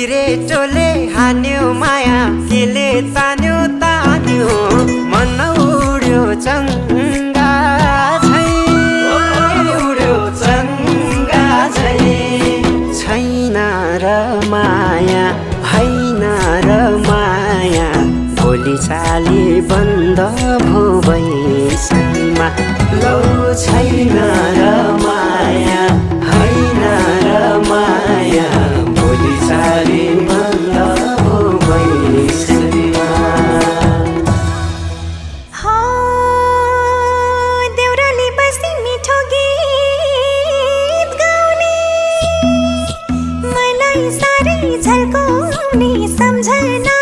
सिरेटोले हान्यो माया केले तान्यो तान्यो मन उड्यो चङ्गा झै उड्यो चङ्गा झै छैन र माया हैन र माया भोलि चाली बन्द भो बैसैमा लौ छैन र माया हैन र माया भोलि चाली बन्द भो बैसैमा देउराली बस्ती मिठो गीत गाउने मलाई साह्रै झल्काउने सम्झना